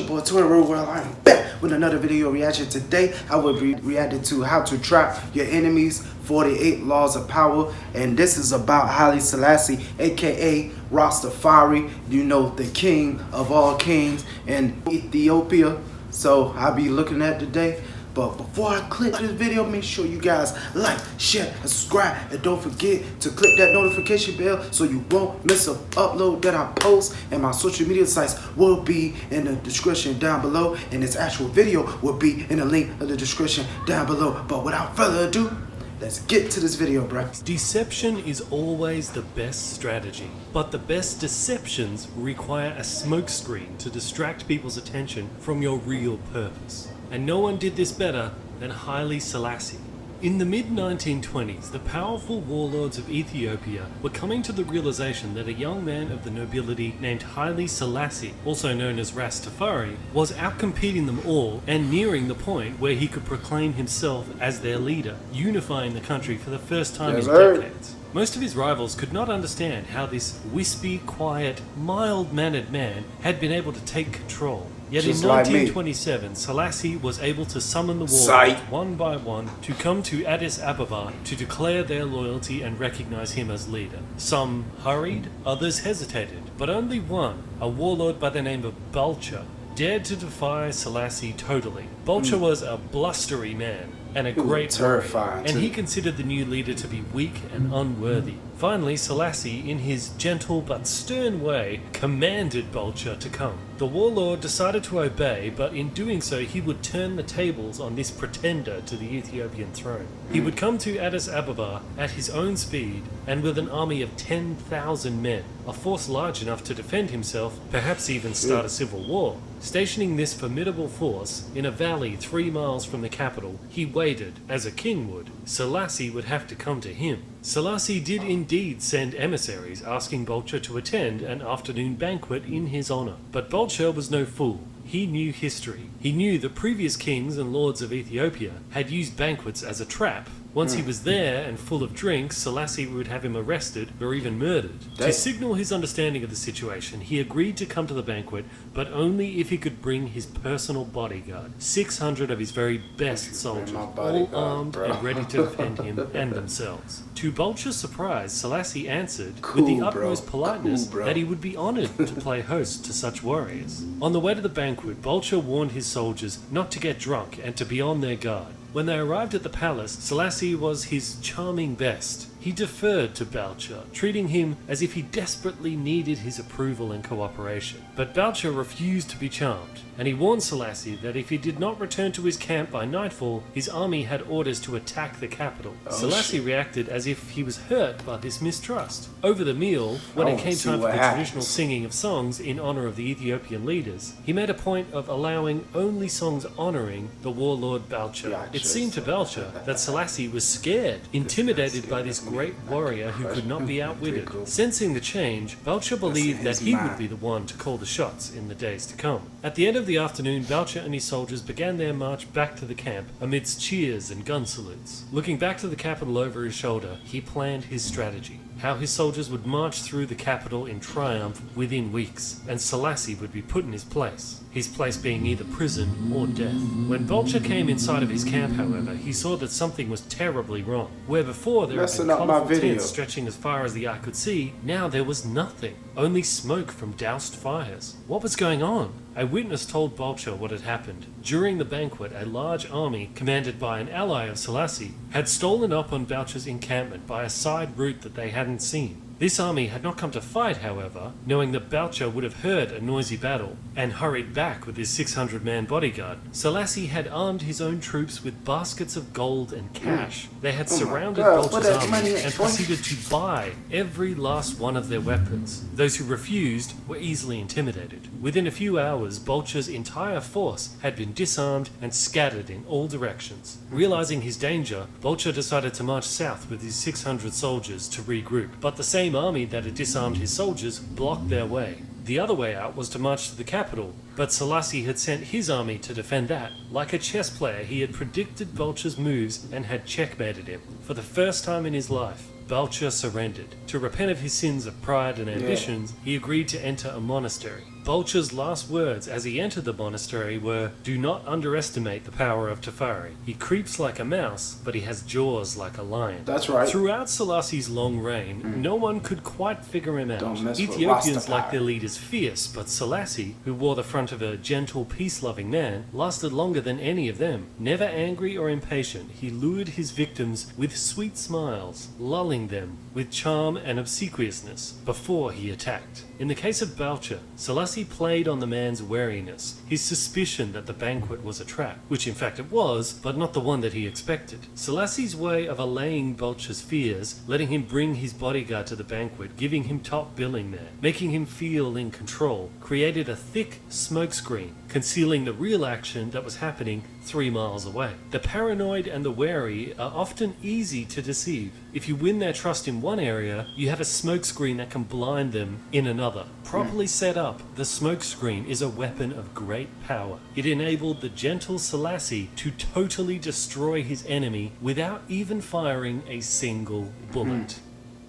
your boy Tori World. I'm back with another video reaction. Today I will be reacting to how to trap your enemies, 48 laws of power, and this is about Haile Selassie, aka Rastafari, you know, the king of all kings in Ethiopia. So I'll be looking at today. But before I click this video, make sure you guys like, share, and subscribe. And don't forget to click that notification bell so you won't miss an upload that I post. And my social media sites will be in the description down below. And this actual video will be in the link of the description down below. But without further ado, let's get to this video, bro. Deception is always the best strategy, but the best deceptions require a smokescreen to distract people's attention from your real purpose. And no one did this better than Haile Selassie. In the mid-1920s, the powerful warlords of Ethiopia were coming to the realization that a young man of the nobility named Haile Selassie, also known as Rastafari, was outcompeting them all and nearing the point where he could proclaim himself as their leader, unifying the country for the first time in decades. Most of his rivals could not understand how this wispy, quiet, mild-mannered man had been able to take control. Yet in 1927, Selassie was able to summon the warlords one by one to come to Addis Ababa to declare their loyalty and recognize him as leader. Some hurried, others hesitated, but only one, a warlord by the name of Balcha, dared to defy Selassie totally. Balcha was a blustery man and a great warrior, and he considered the new leader to be weak and unworthy. Finally, Selassie, in his gentle but stern way, commanded Balcha to come. The warlord decided to obey, but in doing so he would turn the tables on this pretender to the Ethiopian throne. He would come to Addis Ababa at his own speed and with an army of 10,000 men, a force large enough to defend himself, perhaps even start a civil war. Stationing this formidable force in a valley 3 miles from the capital, he waited, as a king would. Selassie would have to come to him. Selassie did indeed send emissaries asking Balcha to attend an afternoon banquet in his honor. But Balcha was no fool. He knew history. He knew the previous kings and lords of Ethiopia had used banquets as a trap. Once he was there and full of drinks, Selassie would have him arrested or even murdered. To signal his understanding of the situation, he agreed to come to the banquet, but only if he could bring his personal bodyguard, 600 of his very best soldiers, all armed and ready to defend him and themselves. To Balcha's surprise, Selassie answered with the utmost politeness that he would be honored to play host to such warriors. On the way to the banquet, Balcha warned his soldiers not to get drunk and to be on their guard. When they arrived at the palace, Selassie was his charming best. He deferred to Balcha, treating him as if he desperately needed his approval and cooperation. But Balcha refused to be charmed, and he warned Selassie that if he did not return to his camp by nightfall, his army had orders to attack the capital. Selassie reacted as if he was hurt by this mistrust. Over the meal, when it came time for the traditional singing of songs in honor of the Ethiopian leaders, he made a point of allowing only songs honoring the warlord Balcha. It seemed to Balcha that Selassie was scared, intimidated by this great warrior who could not be outwitted. Sensing the change, Balcha believed that he would be the one to call the shots in the days to come. At the end of the afternoon, Balcha and his soldiers began their march back to the camp amidst cheers and gun salutes. Looking back to the capital over his shoulder, he planned his strategy. How his soldiers would march through the capital in triumph within weeks, and Selassie would be put in his place being either prison or death. When Balcha came inside of his camp, however, he saw that something was terribly wrong. Where before there had been colorful tents stretching as far as the eye could see, now there was nothing, only smoke from doused fires. What was going on? A witness told Balcha what had happened. During the banquet, a large army, commanded by an ally of Selassie, had stolen up on Balcha's encampment by a side route that they hadn't seen. This army had not come to fight, however, knowing that Balcha would have heard a noisy battle, and hurried back with his 600-man bodyguard. Selassie had armed his own troops with baskets of gold and cash. They had surrounded Balcha's army and proceeded to buy every last one of their weapons. Those who refused were easily intimidated. Within a few hours, Balcha's entire force had been disarmed and scattered in all directions. Realizing his danger, Balcha decided to march south with his 600 soldiers to regroup, but the same army that had disarmed his soldiers blocked their way. The other way out was to march to the capital, but Selassie had sent his army to defend that. Like a chess player, he had predicted Balcher's moves and had checkmated him. For the first time in his life, Balcher surrendered. To repent of his sins of pride and ambitions, he agreed to enter a monastery. Balcher's last words as he entered the monastery were, "Do not underestimate the power of Teferi. He creeps like a mouse, but he has jaws like a lion." That's right. Throughout Selassie's long reign, no one could quite figure him out. Don't mess with Ethiopians Rastafari. liked their leaders fierce, but Selassie, who wore the front of a gentle, peace-loving man, lasted longer than any of them. Never angry or impatient, he lured his victims with sweet smiles, lulling them with charm and obsequiousness before he attacked. In the case of Balcher, Selassie played on the man's wariness, his suspicion that the banquet was a trap, which in fact it was, but not the one that he expected. Selassie's way of allaying Balcher's fears, letting him bring his bodyguard to the banquet, giving him top billing there, making him feel in control, created a thick smokescreen, concealing the real action that was happening 3 miles away. The paranoid and the wary are often easy to deceive. If you win their trust in one area, you have a smokescreen that can blind them in another. Properly set up, the smokescreen is a weapon of great power. It enabled the gentle Selassie to totally destroy his enemy without even firing a single bullet.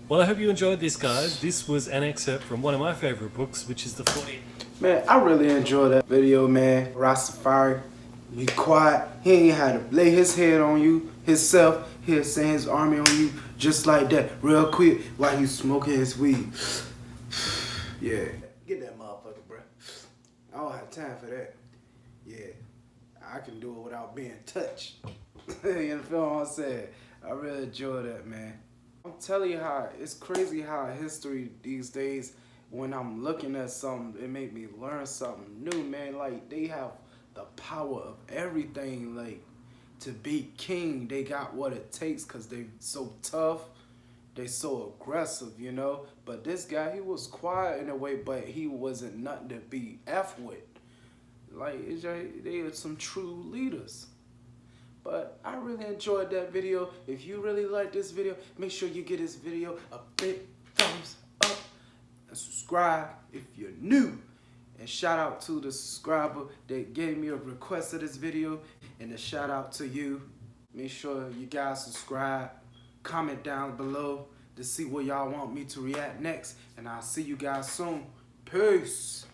Well, I hope you enjoyed this, guys. This was an excerpt from one of my favorite books, which is the 40. Man, I really enjoyed that video, man. Rastafari, be quiet. He ain't had to lay his head on you himself. He'll send his army on you just like that, real quick, while he's smoking his weed. Yeah. Get that motherfucker, bro. I don't have time for that. Yeah. I can do it without being touched. You feel what I'm saying? I really enjoy that, man. I'm telling you how, it's crazy how history these days, when I'm looking at something, it make me learn something new, man. Like, they have the power of everything, like, to be king. They got what it takes because they so tough. They so aggressive, you know. But this guy, he was quiet in a way, but he wasn't nothing to be F with. Like, it's just, they are some true leaders. But I really enjoyed that video. If you really like this video, make sure you give this video a big thumbs up and subscribe if you're new. And shout out to the subscriber that gave me a request of this video, and a shout out to you. Make sure you guys subscribe, comment down below to see what y'all want me to react next, and I'll see you guys soon. Peace.